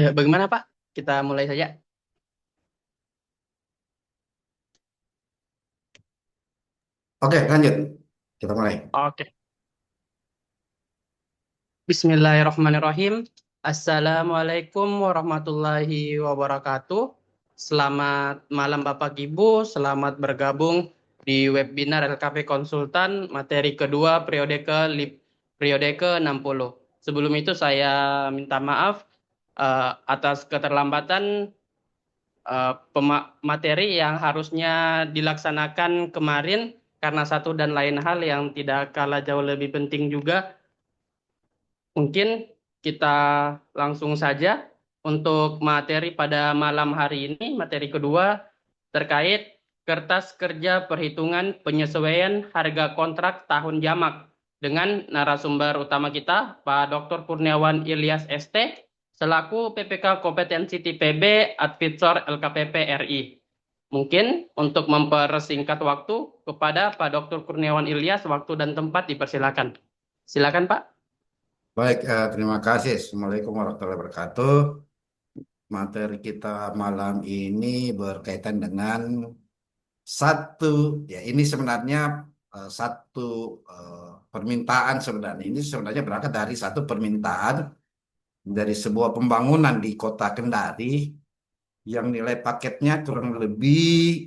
Bagaimana Pak? Kita mulai saja. Oke, lanjut. Kita mulai. Oke. Bismillahirrahmanirrahim. Assalamualaikum warahmatullahi wabarakatuh. Selamat malam Bapak Ibu. Selamat bergabung di webinar LKP Konsultan materi kedua periode ke-60. Sebelum itu saya minta maaf atas keterlambatan materi yang harusnya dilaksanakan kemarin karena satu dan lain hal yang tidak kalah jauh lebih penting juga. Mungkin kita langsung saja untuk materi pada malam hari ini, materi kedua terkait kertas kerja perhitungan penyesuaian harga kontrak tahun jamak dengan narasumber utama kita, Pak Dr. Kurniawan Ilyas ST, selaku PPK Kompetensi TPB Advisor LKPP RI. Mungkin untuk mempersingkat waktu kepada Pak Dr. Kurniawan Ilyas, waktu dan tempat dipersilakan. Silakan Pak. Baik, terima kasih. Assalamualaikum warahmatullahi wabarakatuh. Materi kita malam ini berkaitan dengan satu, ya ini sebenarnya satu permintaan sebenarnya. Ini sebenarnya berangkat dari satu permintaan dari sebuah pembangunan di Kota Kendari yang nilai paketnya kurang lebih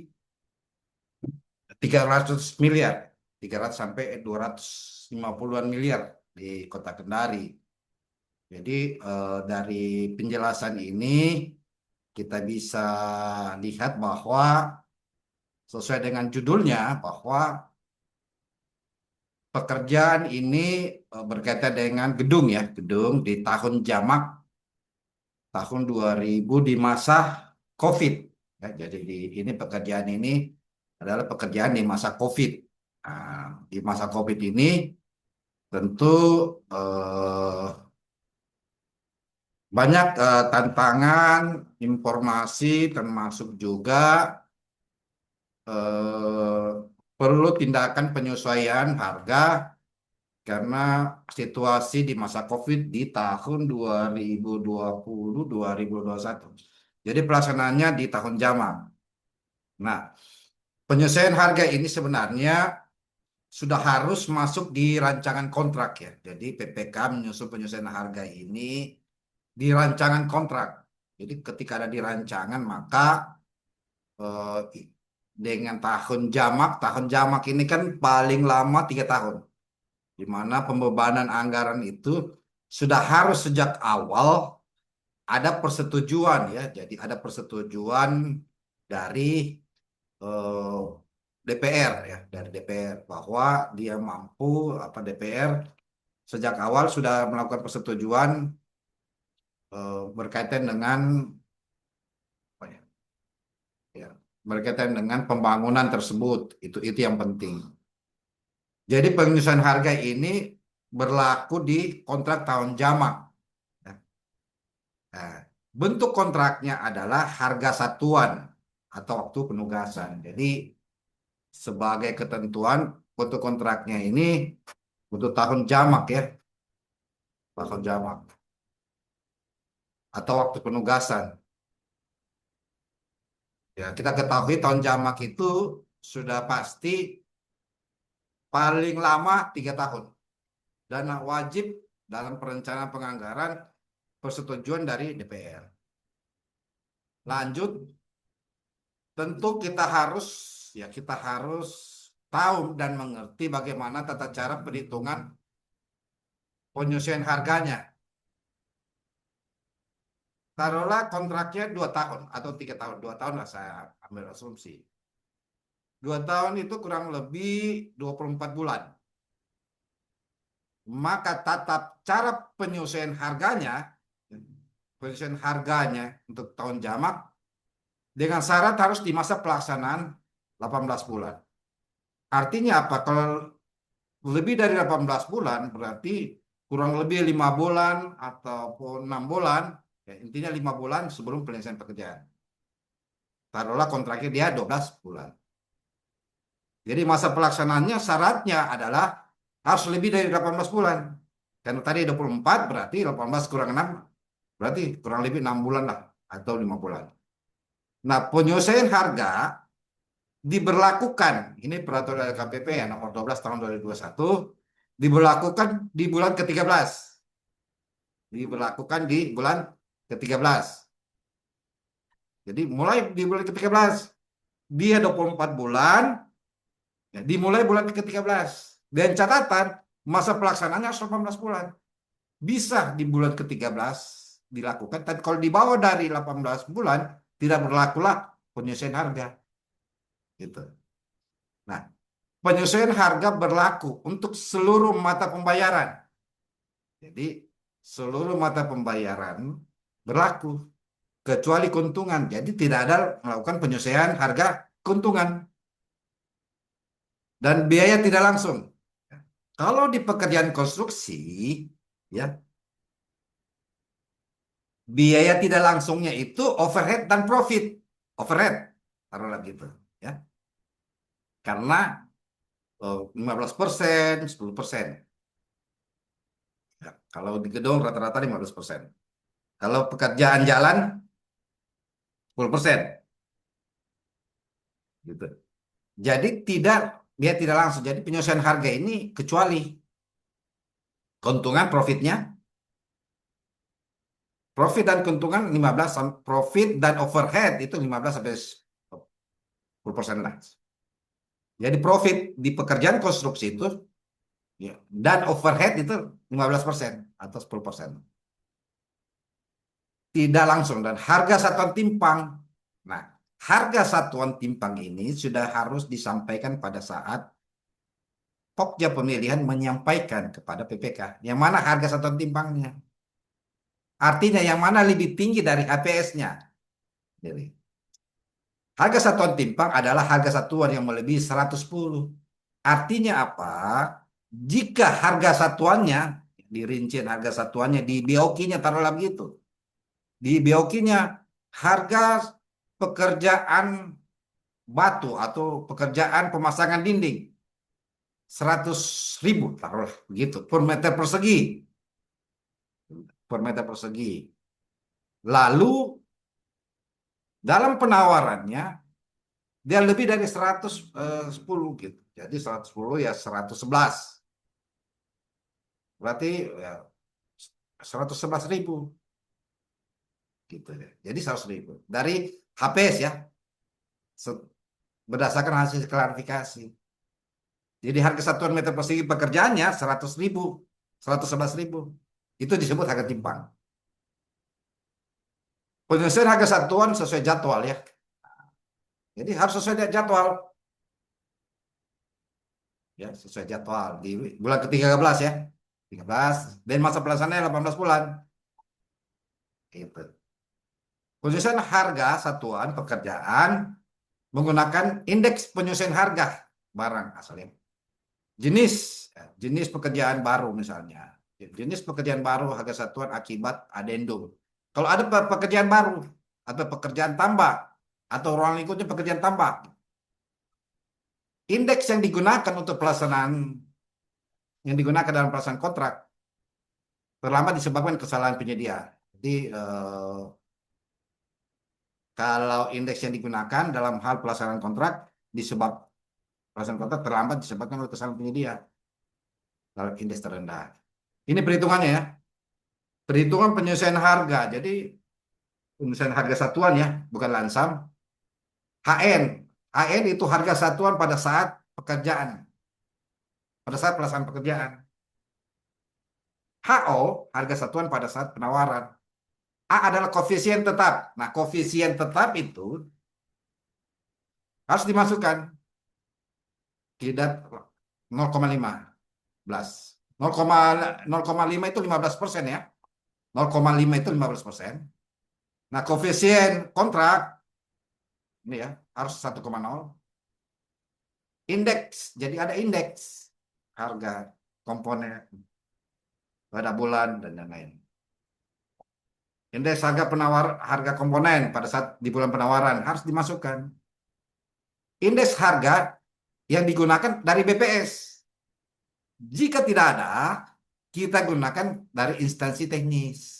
300 miliar, 300 sampai 250-an miliar di Kota Kendari. Jadi dari penjelasan ini kita bisa lihat bahwa sesuai dengan judulnya bahwa pekerjaan ini berkaitan dengan gedung ya, gedung di tahun jamak tahun 2000 di masa COVID. Ya, jadi ini pekerjaan ini adalah pekerjaan di masa COVID. Nah, di masa COVID ini tentu eh, banyak tantangan, informasi, termasuk juga eh, perlu tindakan penyesuaian harga karena situasi di masa COVID di tahun 2020-2021. Jadi pelaksanaannya di tahun jamak. Nah, penyesuaian harga ini sebenarnya sudah harus masuk di rancangan kontrak ya. Jadi PPK menyusun penyesuaian harga ini di rancangan kontrak. Jadi ketika ada di rancangan maka eh, dengan tahun jamak ini kan paling lama 3 tahun, di mana pembebanan anggaran itu sudah harus sejak awal ada persetujuan ya. Jadi ada persetujuan dari eh, DPR ya, dari DPR bahwa dia mampu apa DPR sejak awal sudah melakukan persetujuan berkaitan dengan apa ya, berkaitan dengan pembangunan tersebut. Itu yang penting. Jadi penyesuaian harga ini berlaku di kontrak tahun jamak. Nah, bentuk kontraknya adalah harga satuan atau waktu penugasan. Jadi sebagai ketentuan bentuk kontraknya ini untuk tahun jamak ya, tahun jamak atau waktu penugasan. Ya, kita ketahui tahun jamak itu sudah pasti paling lama 3 tahun dan wajib dalam perencanaan penganggaran persetujuan dari DPR. Lanjut, tentu kita harus tahu dan mengerti bagaimana tata cara perhitungan penyesuaian harganya. Taruhlah kontraknya 2 tahun atau 3 tahun, 2 tahun lah saya ambil asumsi. 2 tahun itu kurang lebih 24 bulan. Maka tata cara penyesuaian harganya untuk tahun jamak dengan syarat harus di masa pelaksanaan 18 bulan. Artinya apa? Kalau lebih dari 18 bulan berarti kurang lebih 5 bulan ataupun 6 bulan, ya, intinya 5 bulan sebelum penyelesaian pekerjaan. Taruhlah kontraknya dia 12 bulan. Jadi masa pelaksanaannya syaratnya adalah harus lebih dari 18 bulan. Karena tadi 24 berarti 18 kurang 6 Berarti kurang lebih 6 bulan lah atau 5 bulan. Nah, penyesuaian harga diberlakukan, ini peraturan LKPP ya nomor 12 tahun 2021, diberlakukan di bulan ke-13. Diberlakukan di bulan ke-13. Jadi mulai di bulan ke-13, dia 24 bulan, ya, dimulai bulan ke-13. Dan catatan, masa pelaksanaannya 18 bulan. Bisa di bulan ke-13 dilakukan, tapi kalau di bawah dari 18 bulan, tidak berlakulah penyesuaian harga. Gitu. Nah, penyesuaian harga berlaku untuk seluruh mata pembayaran. Jadi, seluruh mata pembayaran berlaku, kecuali keuntungan. Jadi, tidak ada melakukan penyesuaian harga keuntungan. Dan biaya tidak langsung. Kalau di pekerjaan konstruksi, ya, biaya tidak langsungnya itu overhead dan profit. Overhead, taruhlah gitu. Ya. Karena 15%, 10%. Ya, kalau di gedung rata-rata 15%. Kalau pekerjaan jalan 10%. Gitu. Jadi dia tidak langsung. Jadi penyesuaian harga ini kecuali keuntungan profit dan keuntungan 15, profit dan overhead itu 15 sampai 10% lah. Jadi profit di pekerjaan konstruksi itu, ya, dan overhead itu 15% atau 10%. Tidak langsung, dan harga satuan timbang. Nah, harga satuan timbang ini sudah harus disampaikan pada saat Pokja pemilihan menyampaikan kepada PPK yang mana harga satuan timbangnya. Artinya yang mana lebih tinggi dari HPS-nya. Jadi, harga satuan timbang adalah harga satuan yang melebihi 110. Artinya apa? Jika harga satuannya, dirincian harga satuannya, di BOQ-nya taruhlah begitu. Di BOQ-nya harga pekerjaan batu atau pekerjaan pemasangan dinding 100.000 taruhlah begitu per meter persegi. Per meter persegi. Lalu dalam penawarannya dia lebih dari 110 gitu. Jadi 110 ya 111. Berarti ya 111.000 gitu ya. Jadi 100.000 dari HPS ya, berdasarkan hasil klarifikasi. Jadi harga satuan meter persegi pekerjaannya 100.000, 111.000. Itu disebut harga timbang. Penyelesaian harga satuan sesuai jadwal ya. Jadi harus sesuai jadwal. Ya, sesuai jadwal di bulan ke-13 ya. 13 dan masa pelaksanaannya 18 bulan. Gitu. Penyelesaian harga satuan pekerjaan menggunakan indeks penyelesaian harga barang asalnya. Jenis pekerjaan baru misalnya. Jenis pekerjaan baru harga satuan akibat adendum. Kalau ada pekerjaan baru atau pekerjaan tambah atau ruang lingkupnya pekerjaan tambah, indeks yang digunakan untuk pelaksanaan yang digunakan dalam pelaksanaan kontrak terlambat disebabkan kesalahan penyedia. Jadi kalau indeks yang digunakan dalam hal pelaksanaan kontrak pelaksanaan kontrak terlambat disebabkan oleh kesalahan penyedia dalam indeks terendah. Ini perhitungannya ya. Perhitungan penyesuaian harga. Jadi penyesuaian harga satuan ya, bukan lansam. HN. HN itu harga satuan pada saat pekerjaan. Pada saat pelaksanaan pekerjaan. HO, harga satuan pada saat penawaran. A adalah koefisien tetap. Nah, koefisien tetap itu harus dimasukkan. Tidak 0,15. 0,5 itu 15% ya. 0,5 itu 15%. Nah, koefisien kontrak ini ya, harus 1,0. Indeks, jadi ada indeks harga komponen pada bulan dan lain-lain. Indeks harga komponen pada saat di bulan penawaran harus dimasukkan. Indeks harga yang digunakan dari BPS. Jika tidak ada, kita gunakan dari instansi teknis.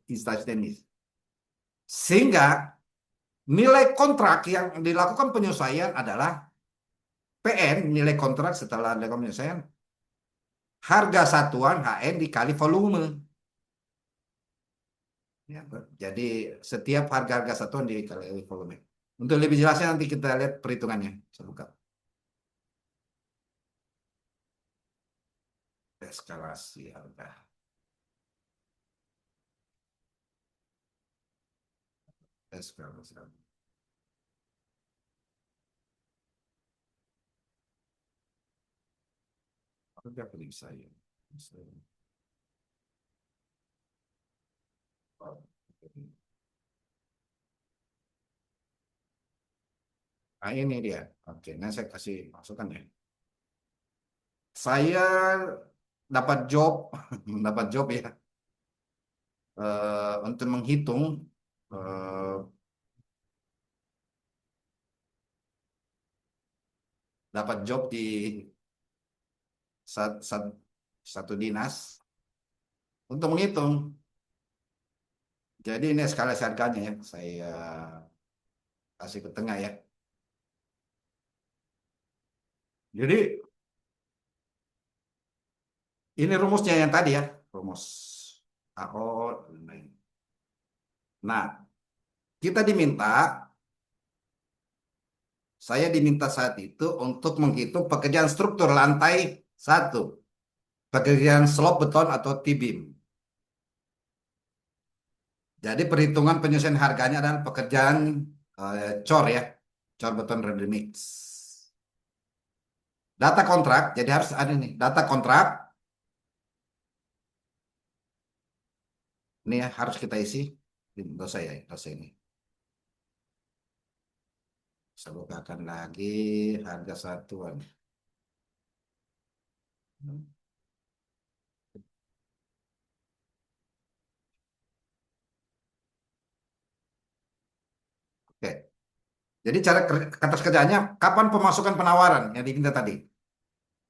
instansi teknis. Sehingga nilai kontrak yang dilakukan penyesuaian adalah PN, nilai kontrak setelah dilakukan penyesuaian, harga satuan HN dikali volume. Ya, jadi setiap harga-harga satuan dikali volume. Untuk lebih jelasnya nanti kita lihat perhitungannya. Saya buka. Eskalasi harga. Eskalasi harga. Harga beli saya. Nah ini dia. Oke, nah saya kasih masukan ya. Saya dapat job, dapat job ya, untuk menghitung eh, dapat job di satu dinas untuk menghitung. Jadi ini eskalasi harganya ya, saya kasih ke tengah ya. Jadi ini rumusnya yang tadi ya, rumus AO. Nah, kita saya diminta saat itu untuk menghitung pekerjaan struktur lantai satu, pekerjaan slop beton atau T-beam. Jadi perhitungan penyusunan harganya adalah pekerjaan cor ya, cor beton ready mix. Data kontrak, jadi harus ada nih, data kontrak. Ini ya, harus kita isi di dosa ya, dosa ini. Saya bukakan lagi harga satuan. Oke. Jadi cara kata kerjanya, kapan pemasukan penawaran yang diminta tadi?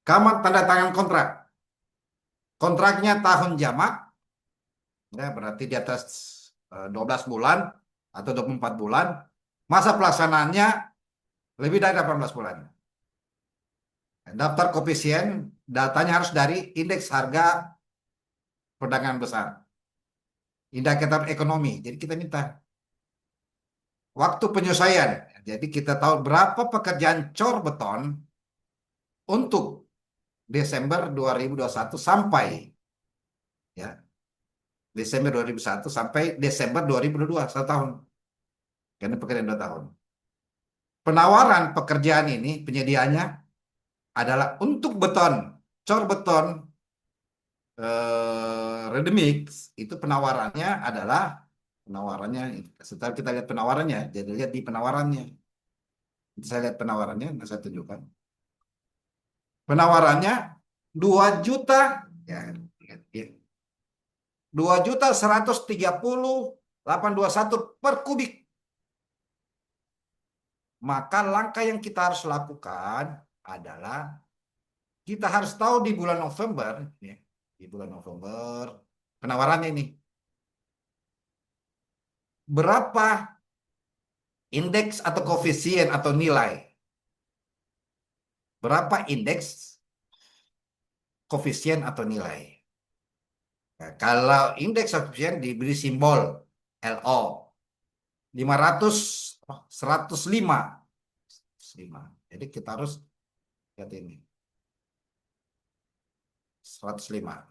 Kapan tanda tangan kontrak? Kontraknya tahun jamak, ya berarti di atas 12 bulan atau 24 bulan. Masa pelaksanaannya lebih dari 18 bulan. Daftar koefisien, datanya harus dari indeks harga perdagangan besar. Indikator ekonomi. Jadi kita minta waktu penyesuaian. Jadi kita tahu berapa pekerjaan cor beton untuk Desember 2021 sampai ya Desember 2001 sampai Desember 2022, 1 tahun. Karena pekerjaan 2 tahun. Penawaran pekerjaan ini penyediaannya adalah untuk beton, cor beton, ready mix itu penawarannya. Setelah kita lihat penawarannya, jadi lihat di penawarannya. Saya lihat penawarannya, nah saya tunjukkan. Penawarannya 2 juta, ya, 2.130.821 per kubik. Maka langkah yang kita harus lakukan adalah kita harus tahu di bulan November, ya, di bulan November penawarannya ini berapa indeks atau koefisien atau nilai, berapa indeks koefisien atau nilai. Nah, kalau indeks koefisien diberi simbol LO 500, 105. Jadi kita harus lihat ini 105.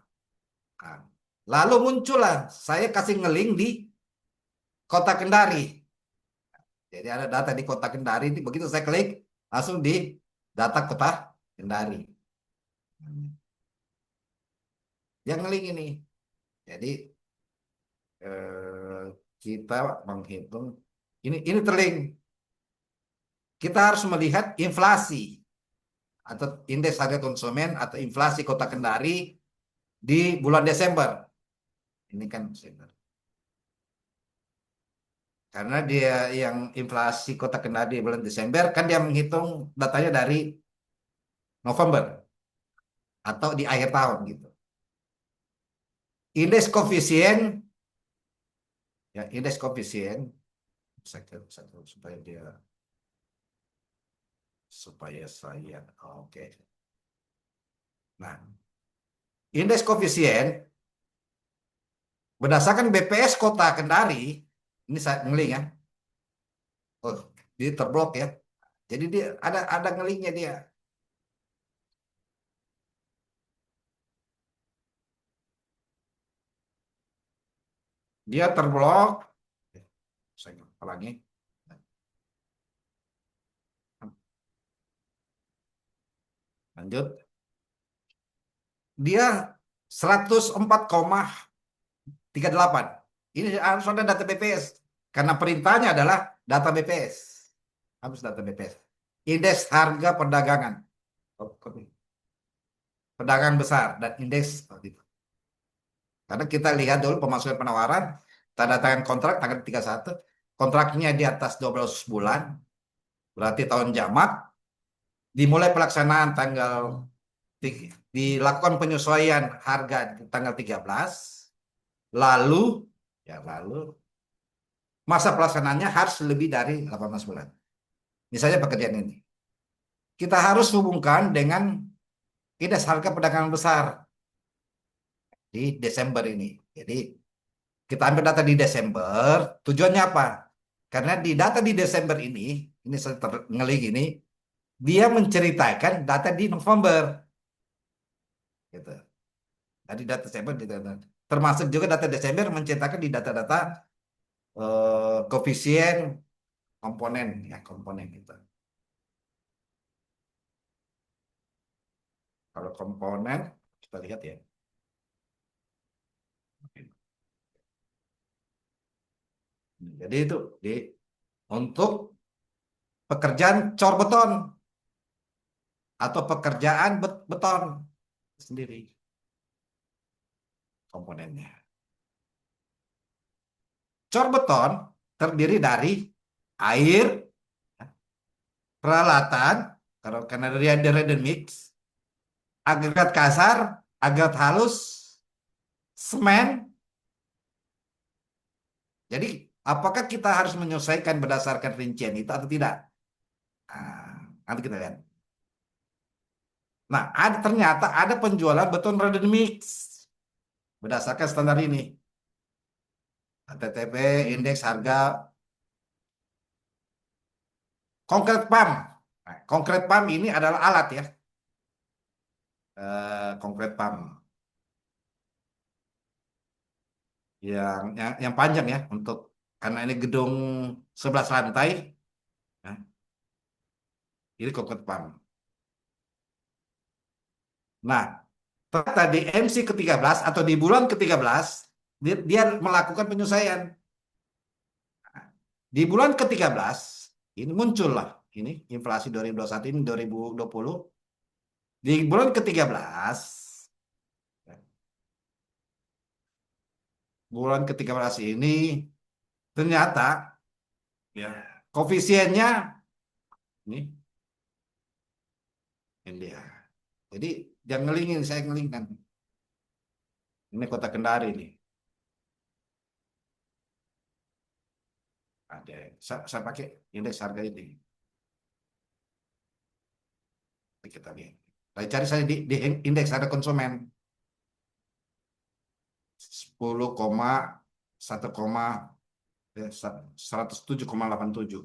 Nah, lalu muncullah saya kasih ngeling di Kota Kendari. Jadi ada data di Kota Kendari ini, begitu saya klik langsung di data Kota Kendari. Yang ngeling ini. Jadi kita menghitung ini terlink. Kita harus melihat inflasi atau indeks harga konsumen atau inflasi Kota Kendari di bulan Desember. Ini kan Desember. Karena dia yang inflasi Kota Kendari di bulan Desember kan dia menghitung datanya dari November atau di akhir tahun gitu. Indeks koefisien Ya, indeks koefisien supaya saya oke. Nah, indeks koefisien berdasarkan BPS Kota Kendari, ini saya ngeling ya. Oh, dia terblok ya. Jadi dia ada ngelingnya dia. Dia terblok. Saya ulangi. Lanjut. Dia 104,38. Ini harus ada data BPS. Karena perintahnya adalah data BPS. Harus data BPS. Indeks harga perdagangan. Perdagangan besar dan indeks. Karena kita lihat dulu pemasukan penawaran, tanda tangan kontrak tanggal 31, kontraknya di atas 12 bulan, berarti tahun jamak, dimulai pelaksanaan dilakukan penyesuaian harga di tanggal 13, lalu masa pelaksanaannya harus lebih dari 18 bulan. Misalnya pekerjaan ini. Kita harus hubungkan dengan indeks harga perdagangan besar di Desember ini. Jadi kita ambil data di Desember, tujuannya apa? Karena di data di Desember ini saya ngeli gini, dia menceritakan data di November. Gitu. Dari data Desember, termasuk juga data Desember menceritakan di data-data koefisien komponen, ya komponen gitu. Kalau komponen, kita lihat ya. Jadi itu untuk pekerjaan cor beton atau pekerjaan beton sendiri komponennya. Cor beton terdiri dari air, peralatan, karena dia ready mix, agregat kasar, agregat halus, semen. Jadi, apakah kita harus menyesuaikan berdasarkan rincian itu atau tidak? Nah, nanti kita lihat. Nah, ternyata ada penjualan beton ready mix berdasarkan standar ini. HTTP, indeks harga konkret pump. Nah, konkret pump ini adalah alat ya. Konkret pump yang panjang ya untuk karena ini gedung 11 lantai. Nah, ini konkret pump. Nah, ternyata di MC ke-13 atau di bulan ke-13 dia melakukan penyesuaian. Di bulan ke-13 ini muncullah ini inflasi 2021 ini 2020. Di bulan ke-13 ini ternyata ya koefisiennya ini dia. Jadi jangan ngelingin, saya ngelingkan. Ini kota Kendari nih. Ada, saya pakai indeks harga ini. Kita lihat. Saya cari saya di indeks harga konsumen 107,87.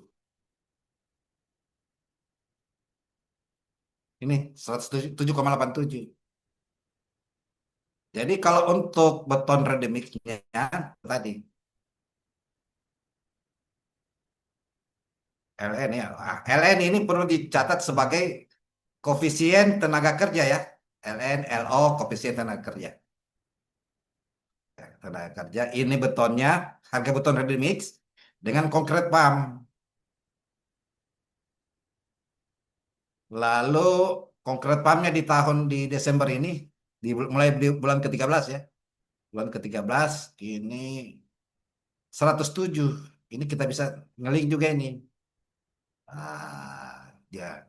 Ini 107,87. Jadi kalau untuk beton ready mix-nya tadi LN ya. LN ini perlu dicatat sebagai koefisien tenaga kerja ya. LN, LO, koefisien tenaga kerja. Tenaga kerja ini betonnya, harga beton ready mix dengan konkret pump. Lalu konkret pumpnya di Desember ini, mulai di bulan ke-13 ya. Bulan ke-13 ini 107. Ini kita bisa ngeling juga ini. Ya,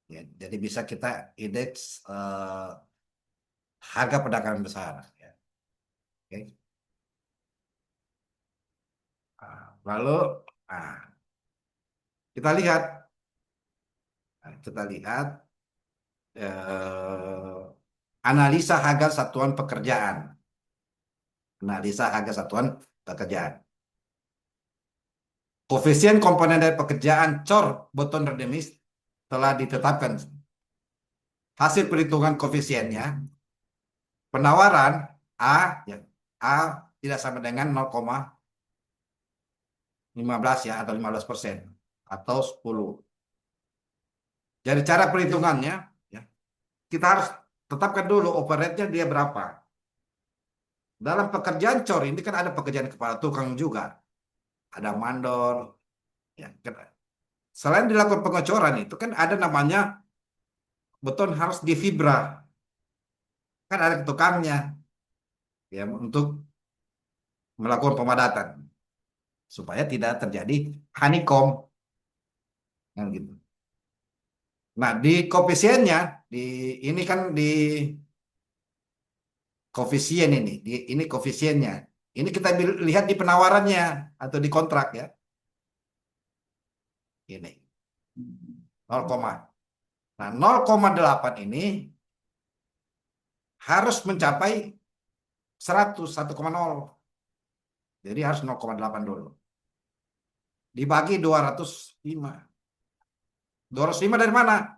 ya, jadi bisa kita indeks harga perdagangan besar. Ya. Oke. Lalu nah, kita lihat, kita lihat eh, analisa harga satuan pekerjaan. Analisa harga satuan pekerjaan. Koefisien komponen dari pekerjaan COR Bottom Redemis telah ditetapkan. Hasil perhitungan koefisiennya, penawaran A, ya, A tidak sama dengan 0,15 ya, atau 15% atau 10. Jadi cara perhitungannya, ya, kita harus tetapkan dulu overhead-nya dia berapa. Dalam pekerjaan COR ini kan ada pekerjaan kepala tukang juga, ada mandor, ya. Selain dilakukan pengecoran itu kan ada namanya beton harus difibra, kan ada tukangnya, ya, untuk melakukan pemadatan supaya tidak terjadi honeycomb, kan gitu. Nah, di koefisiennya, di ini kan di koefisien ini koefisiennya. Ini kita lihat di penawarannya atau di kontrak ya. Ini 0, nah 0,8 ini harus mencapai 100, 1,0. Jadi harus 0,8 dulu. Dibagi 205. 205 dari mana?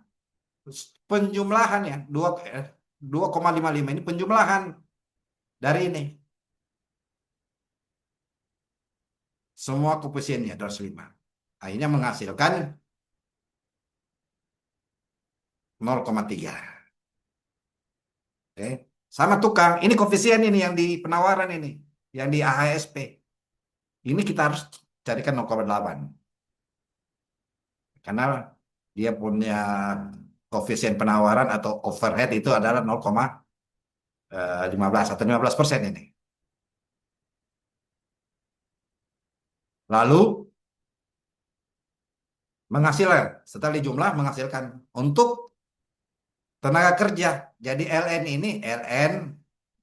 Penjumlahan ya. 2,55 ini penjumlahan dari ini. Semua koefisiennya 205. Akhirnya menghasilkan 0,3. Oke. Sama tukang. Ini koefisien ini yang di penawaran ini. Yang di AHSP. Ini kita harus carikan 0,8. Karena dia punya koefisien penawaran atau overhead itu adalah 0,15 atau 15% ini. Lalu menghasilkan, setelah dijumlah menghasilkan untuk tenaga kerja. Jadi LN ini, LN,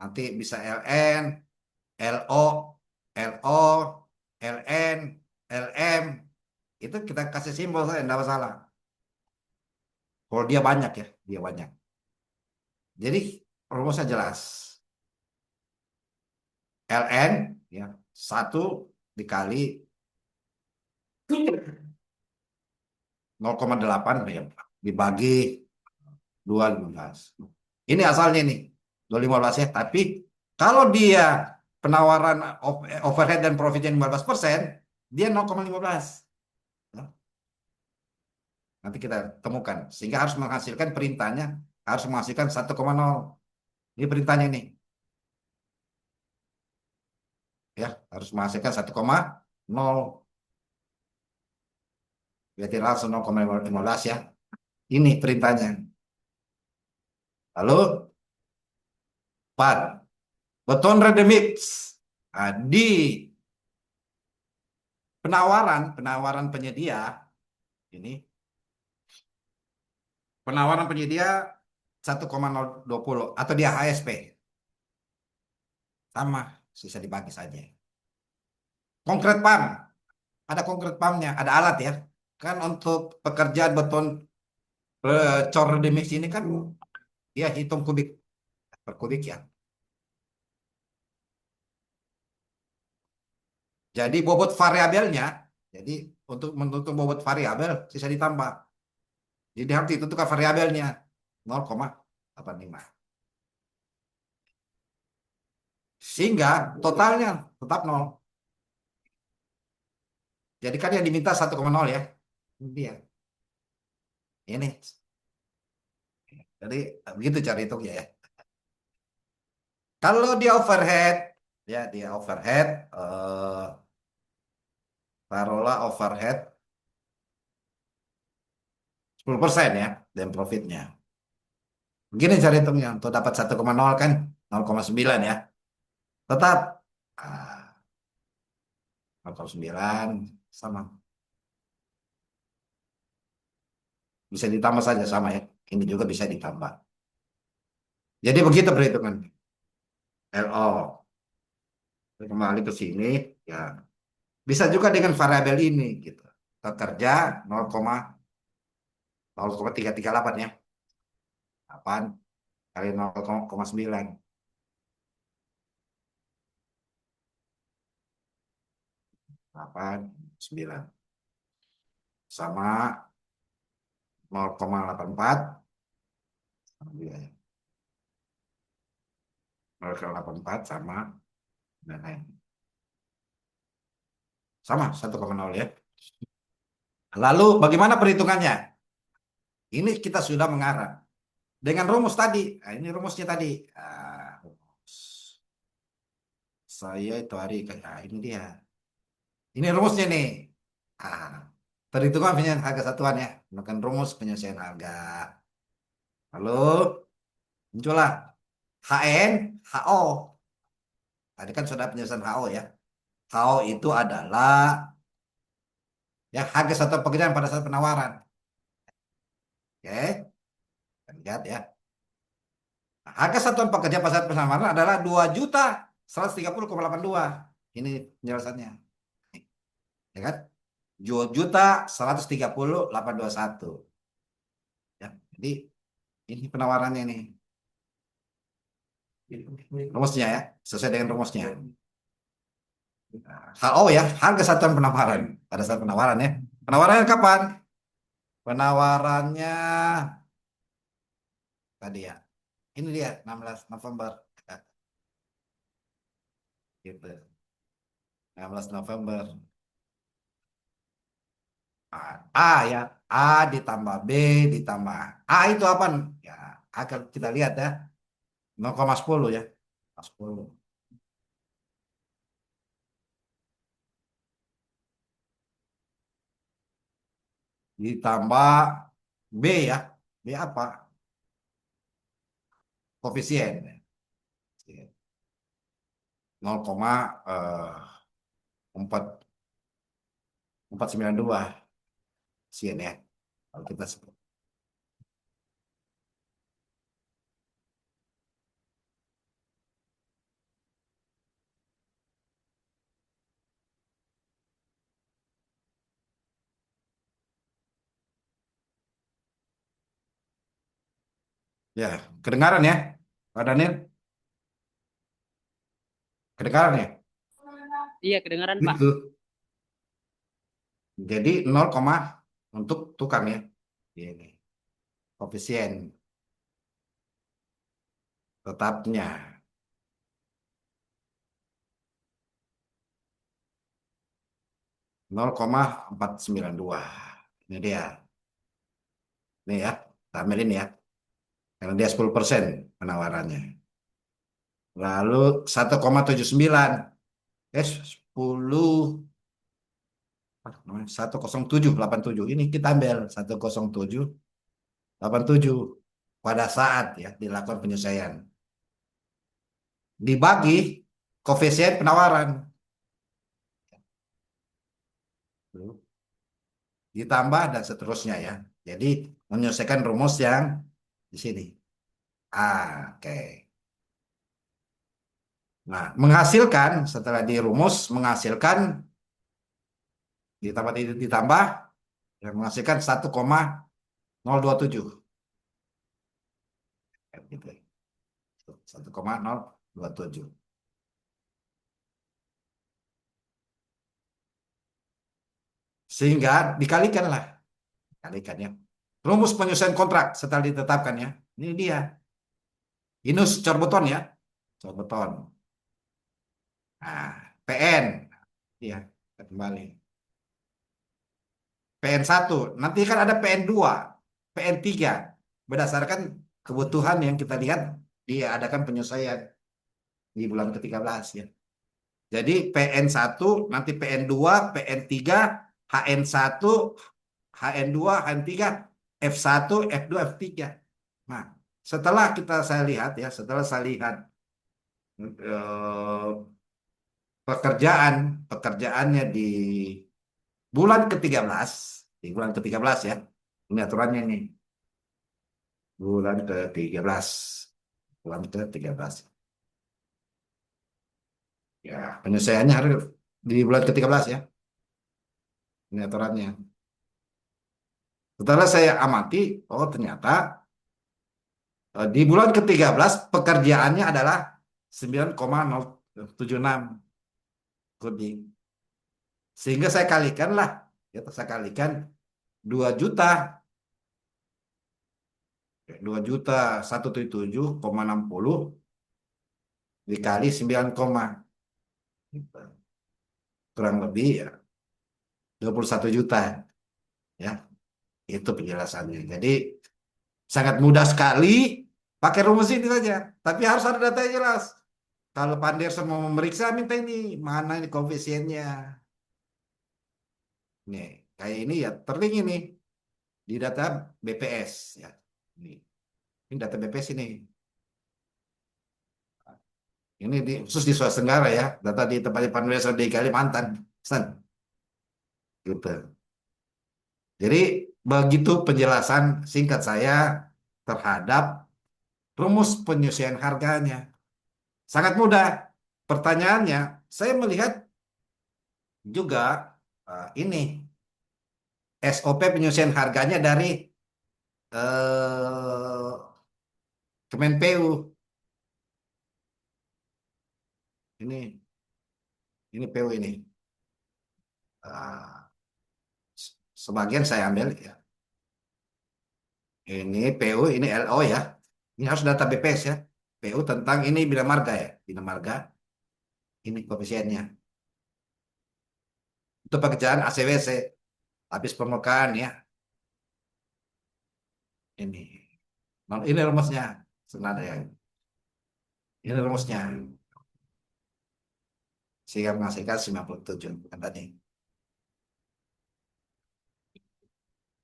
nanti bisa LN, LO, LO, LN, LM, itu kita kasih simbol saja, tidak masalah. Kalau dia banyak ya, dia banyak. Jadi rumusnya jelas. LN ya 1 dikali 0,8 ya, dibagi 2,15. Ini asalnya nih 2,15 ya. Tapi kalau dia penawaran overhead dan profitnya 15%, dia 0,15. Ya, nanti kita temukan. Sehingga harus menghasilkan perintahnya, harus menghasilkan 1,0. Ini perintahnya nih. Ya, harus menghasilkan 1,0. Berarti langsung 0,15 ya. Ini perintahnya. Lalu 4. Beton ready mix. Nah, di penawaran penyedia ini, penawaran penyedia 1,020 atau dia HSP sama, sisa dibagi saja. Konkret pam, ada konkret pamnya, ada alat ya. Kan untuk pekerjaan beton cor ready mix ini kan dia hitung kubik per kubik ya. Jadi bobot variabelnya, jadi untuk menentukan bobot variabel sisa ditambah. Jadi harus ditentukan variabelnya 0,85. Sehingga totalnya tetap 0. Jadi kan yang diminta 1,0 ya. Ini dia. Ini. Jadi begitu cara hitungnya ya. Kalau dia overhead, ya dia overhead, taruhlah overhead 10% ya, dan profitnya. Begini cara hitungnya, untuk dapat 1,0 kan 0,9 ya. Tetap 0,9 sama. Bisa ditambah saja sama ya. Ini juga bisa ditambah. Jadi begitu perhitungan. LO. Kembali ke sini ya. Bisa juga dengan variabel ini gitu. Pekerja 0,338 ya. 8 kali 0,9. 8, 9. Sama 0,84. 0,84 sama dan lain. Sama 1,0 ya. Lalu bagaimana perhitungannya? Ini kita sudah mengarah. Dengan rumus tadi. Nah, ini rumusnya tadi. Rumus. Saya itu hari. Ini dia. Ini rumusnya nih. Ah, perhitungan penyelesaian harga satuan ya. Menggunakan rumus penyelesaian harga. Lalu muncullah HN, HO. Tadi kan sudah penyelesaian HO ya. HO itu adalah ya harga satuan pekerjaan pada saat penawaran. Oke, kita lihat ya. Nah, harga satuan pekerja pada saat penawaran adalah 2.130,82. Ini penjelasannya. Ya kan? 2.130,821. Ya, jadi ini penawarannya nih. Rumusnya ya, sesuai dengan rumusnya. HO ya, harga satuan penawaran pada saat penawaran ya. Penawarannya kapan? Penawarannya tadi ya. Ini dia 16 November. Gitu. 16 November. A ya. A ditambah B ditambah A itu apa? Ya, akan kita lihat ya. 0,10 ya. 10. Ditambah B ya. B apa? Koefisien. 0,492 sien ya. Kalau kita sebut. Ya, kedengaran ya, Pak Daniel? Kedengaran ya? Iya, kedengaran, Pak. Gitu. Jadi 0, untuk tukang ya. Ini koefisien tetapnya 0,492. Ini dia. Ini ya, tampil ini ya. Karena dia 10% penawarannya. Lalu 1,79. 10 107,87. Ini kita ambil 107,87 pada saat ya dilakukan penyesuaian. Dibagi koefisien penawaran. Ditambah dan seterusnya ya. Jadi menyelesaikan rumus yang di sini. Oke. Nah, menghasilkan setelah dirumus menghasilkan ditambah yang menghasilkan 1,027. Gitu. 1,027. Sehingga dikalikanlah. Kalikan ya. Rumus penyelesaian kontrak setelah ditetapkan ya. Ini dia. Inus Corbeton ya. Corbeton. Nah, PN. Ya, kembali. PN1. Nanti kan ada PN2, PN3. Berdasarkan kebutuhan yang kita lihat diadakan penyesuaian di bulan ke-13 ya. Jadi PN1, nanti PN2, PN3, HN1, HN2, HN3, F1, F2, F3. Nah, saya lihat ya, setelah saya lihat eh, pekerjaannya bulan ke-13, di bulan ke-13 ya. Ini aturannya nih. Bulan ke-13. Bulan ke-13. Ya, penyelesaiannya harus di bulan ke-13 ya. Ini aturannya. Setelah saya amati, oh ternyata di bulan ke-13 pekerjaannya adalah 9,076 kubik. Sehingga saya kalikan lah, ya, saya kalikan 2 juta, 2 juta 177,60 dikali 9, kurang lebih ya 21 juta, ya. Itu penjelasannya. Jadi sangat mudah sekali pakai rumus ini saja. Tapi harus ada data yang jelas. Kalau Pak Anderson mau memeriksa, minta ini mana ini koefisiennya. Nih, kayak ini ya terlink ini di data BPS ya. Ini data BPS ini. Ini khusus di Sulawesi Tenggara ya, data di tempat Pak Anderson di Kalimantan. Gitu. Jadi begitu penjelasan singkat saya terhadap rumus penyesuaian harganya. Sangat mudah. Pertanyaannya, saya melihat juga ini SOP penyesuaian harganya dari eh, Kemenpu. Ini PU ini. Ah, sebagian saya ambil ya. Ini PU, ini LO ya. Ini harus data BPS ya. PU tentang ini Bina Marga ya. Bina Marga. Ini koefisiennya. Untuk pekerjaan ACWC. Habis permukaan ya. Ini. Nah, ini rumusnya. Sebenarnya ya. Ini rumusnya. Sehingga menghasilkan 97. Bukan tadi.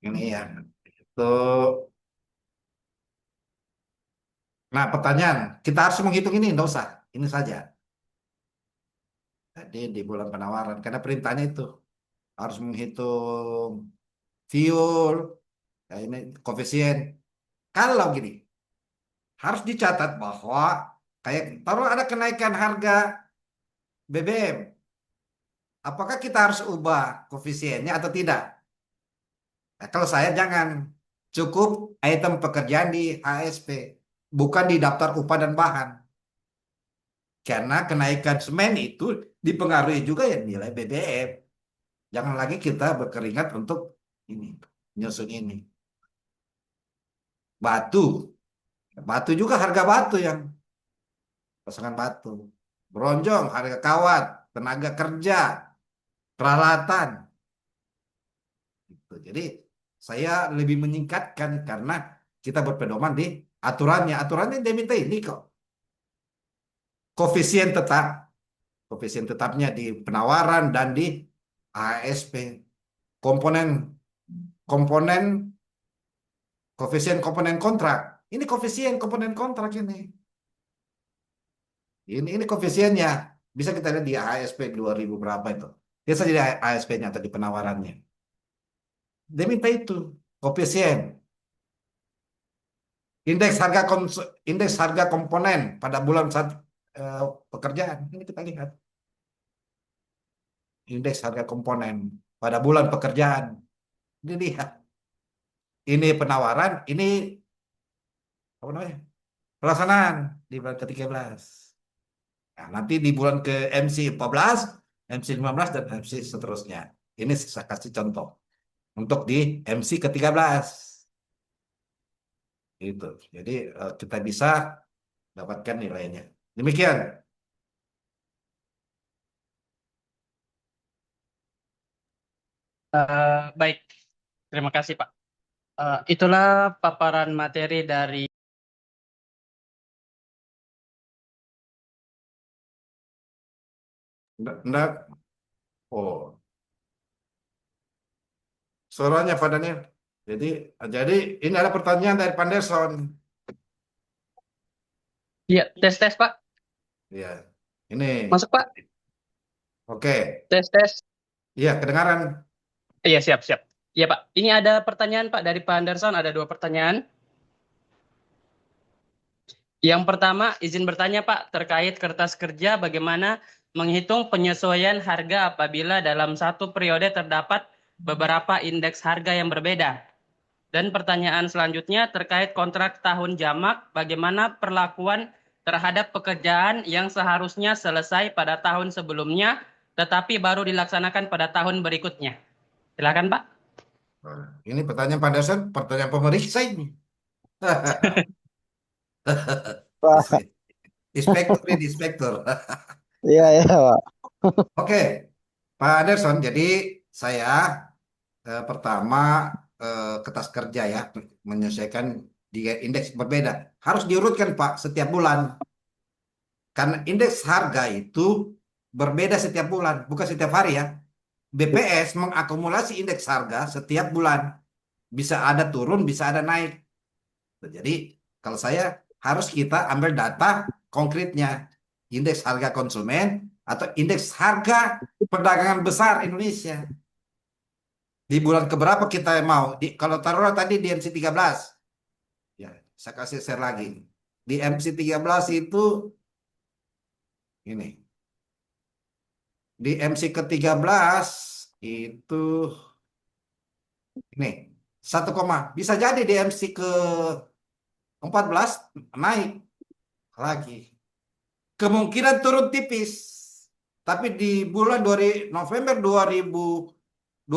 Ini ya. Itu. Nah, pertanyaan. Kita harus menghitung ini. Enggak usah. Ini saja. Jadi di bulan penawaran. Karena perintahnya itu. Harus menghitung fuel. Ya, ini koefisien. Kalau gini. Harus dicatat bahwa kayak taruh ada kenaikan harga BBM. Apakah kita harus ubah koefisiennya atau tidak? Nah, kalau saya jangan. Cukup item pekerjaan di ASP. Bukan di daftar upah dan bahan. Karena kenaikan semen itu dipengaruhi juga ya nilai BBM. Jangan lagi kita berkeringat untuk ini, nyusun ini. Batu. Batu juga harga batu yang pasangan batu. Bronjong, harga kawat, tenaga kerja, peralatan. Gitu. Jadi saya lebih menyingkatkan karena kita berpedoman di aturannya. Aturannya dia minta ini kok. Koefisien tetap. Koefisien tetapnya di penawaran dan di ASP. Komponen koefisien komponen kontrak. Ini koefisien komponen kontrak ini. Ini koefisiennya. Bisa kita lihat di ASP 2000 berapa itu. Dia saja di ASP-nya atau di penawarannya. Dia minta itu koefisien. Indeks harga komponen pada bulan pekerjaan. Ini kita lihat. Indeks harga komponen pada bulan pekerjaan. Dilihat. Ini penawaran, ini apa namanya? Pelaksanaan di bulan ke-13. Nah, nanti di bulan ke MC 14, MC 15 dan MC seterusnya. Ini saya kasih contoh untuk di MC ke-13. Itu. Jadi kita bisa dapatkan nilainya. Demikian. Baik, terima kasih Pak. Itulah paparan materi dari Enggak. Oh, suaranya Pak Daniel. Jadi ini ada pertanyaan dari Panderson. Iya, tes Pak. Ya, ini. Masuk Pak. Oke. Tes. Iya, kedengaran. Iya, siap. Iya Pak, ini ada pertanyaan Pak dari Pak Anderson, ada 2 pertanyaan. Yang pertama, izin bertanya Pak, terkait kertas kerja bagaimana menghitung penyesuaian harga apabila dalam satu periode terdapat beberapa indeks harga yang berbeda. Dan pertanyaan selanjutnya terkait kontrak tahun jamak, bagaimana perlakuan terhadap pekerjaan yang seharusnya selesai pada tahun sebelumnya, tetapi baru dilaksanakan pada tahun berikutnya. Silakan, Pak. Ini pertanyaan Pak Dasan, pertanyaan pemeriksa ini. Pak. Inspektur ini, inspektur. Iya, iya, Pak. Oke, Pak Anderson, jadi saya pertama kertas kerja ya, menyesuaikan di indeks berbeda. Harus diurutkan Pak setiap bulan. Karena indeks harga itu berbeda setiap bulan, bukan setiap hari ya. BPS mengakumulasi indeks harga setiap bulan. Bisa ada turun, bisa ada naik. Jadi kalau saya harus kita ambil data konkretnya. Indeks harga konsumen atau indeks harga perdagangan besar Indonesia. Di bulan keberapa kita mau? Kalau taruhlah tadi di MC13. Ya, saya kasih share lagi. Di MC13 itu ini. Di MC ke-13 itu ini 1, bisa jadi di MC ke-14 naik lagi. Kemungkinan turun tipis. Tapi di bulan November 2020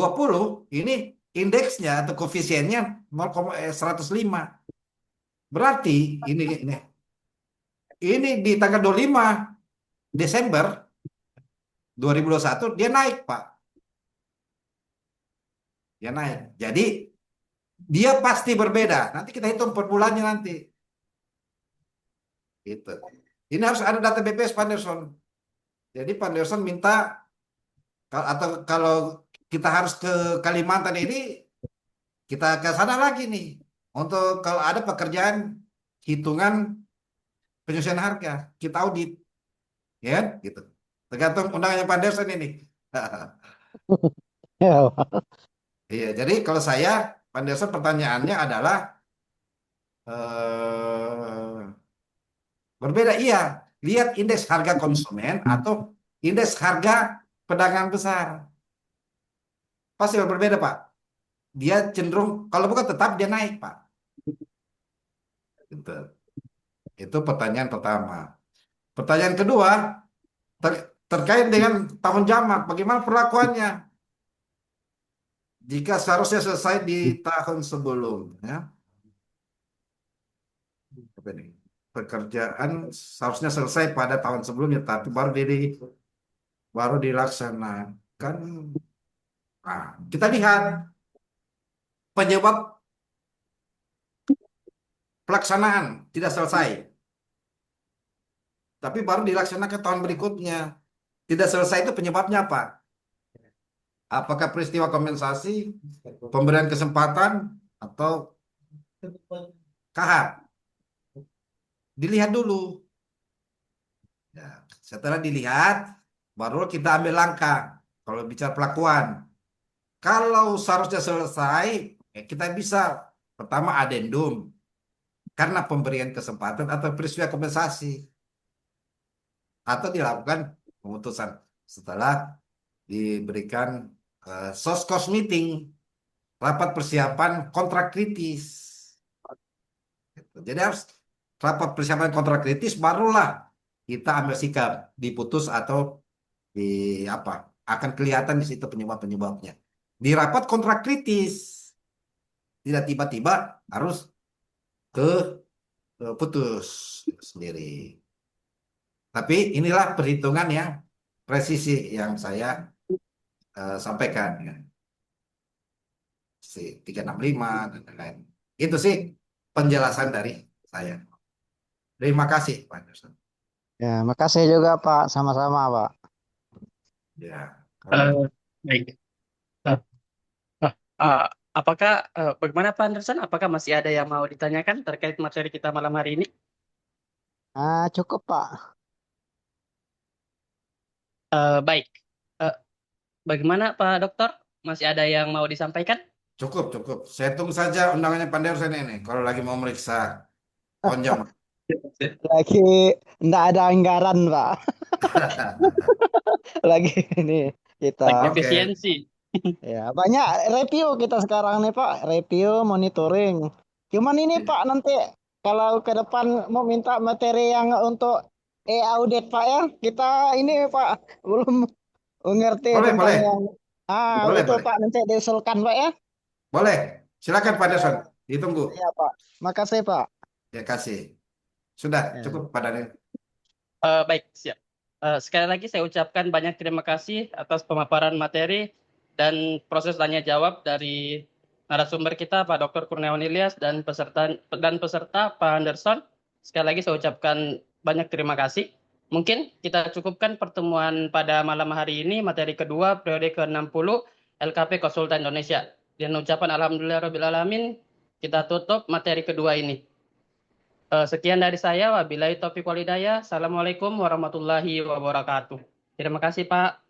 ini indeksnya atau koefisiennya 105. Berarti ini di tanggal 25 Desember 2021 dia naik, Pak. Dia naik. Jadi dia pasti berbeda. Nanti kita hitung per bulannya nanti. Gitu. Ini harus ada data BPS Pak Anderson. Jadi Pak Anderson minta atau kalau kita harus ke Kalimantan ini kita ke sana lagi nih untuk kalau ada pekerjaan hitungan penyesuaian harga kita audit, ya kan? Gitu. Tergantung undangannya Pak Anderson ini. Iya, Pak. Iya, jadi kalau saya Pak Anderson pertanyaannya adalah eh, berbeda, iya. Lihat indeks harga konsumen atau indeks harga pedagang besar. Pasti berbeda, Pak. Dia cenderung, kalau bukan tetap dia naik, Pak. Gitu. Itu pertanyaan pertama. Pertanyaan kedua, terkait dengan tahun jamak, bagaimana perlakuannya? Jika seharusnya selesai di tahun sebelumnya, apa ini? Pekerjaan seharusnya selesai pada tahun sebelumnya, tapi baru dilaksanakan. Nah, kita lihat penyebab pelaksanaan tidak selesai, tapi baru dilaksanakan tahun berikutnya. Tidak selesai itu penyebabnya apa? Apakah peristiwa kompensasi, pemberian kesempatan, atau kahar? Dilihat dulu. Ya, setelah dilihat, baru kita ambil langkah. Kalau bicara pelakuan, kalau seharusnya selesai, kita bisa pertama adendum karena pemberian kesempatan atau peristiwa kompensasi, atau dilakukan pemutusan setelah diberikan source meeting, rapat persiapan kontrak kritis. Jadi harus rapat persiapan kontrak kritis barulah kita ambil sikap diputus atau di apa akan kelihatan di situ penyebabnya. Di rapat kontrak kritis tidak tiba-tiba harus putus sendiri. Tapi inilah perhitungan yang presisi yang saya sampaikan ya. 365 dan lain-lain. Itu sih penjelasan dari saya. Terima kasih Pak Anderson. Ya, makasih juga, Pak. Sama-sama, Pak. Ya, Baik. Eh, eh, eh, apakah bagaimana Pak Anderson? Apakah masih ada yang mau ditanyakan terkait materi kita malam hari ini? Cukup, Pak. Baik. Eh, bagaimana Pak Dokter? Masih ada yang mau disampaikan? cukup. Saya tunggu saja undangannya Pak Anderson ini kalau lagi mau meriksa konjam. Lagi enggak ada anggaran, Pak. Lagi ini kita. Lagi Oke. efisiensi. Ya, banyak review kita sekarang nih Pak, review monitoring. Cuman ini Pak nanti kalau ke depan mau minta materi yang untuk audit Pak ya, kita ini Pak belum mengerti Boleh, tentang boleh, yang boleh, itu boleh, Pak nanti diusulkan Pak ya. boleh. Silakan Pak Nelson, Ya, ditunggu. ya Pak. Makasih Pak. Ya kasih. Sudah Ya. cukup Pak Daniel. Baik, siap. Sekali lagi saya ucapkan banyak terima kasih atas pemaparan materi dan proses tanya jawab dari narasumber kita Pak Dr. Kurniawan Ilyas dan peserta Pak Anderson. Sekali lagi saya ucapkan banyak terima kasih. Mungkin kita cukupkan pertemuan pada malam hari ini materi kedua periode ke-60 LKP Konsultan Indonesia. Dan ucapan alhamdulillahirabbil kita tutup materi kedua ini. Sekian dari saya. Wabillahi taufiq walhidayah. Assalamualaikum warahmatullahi wabarakatuh. Terima kasih, Pak.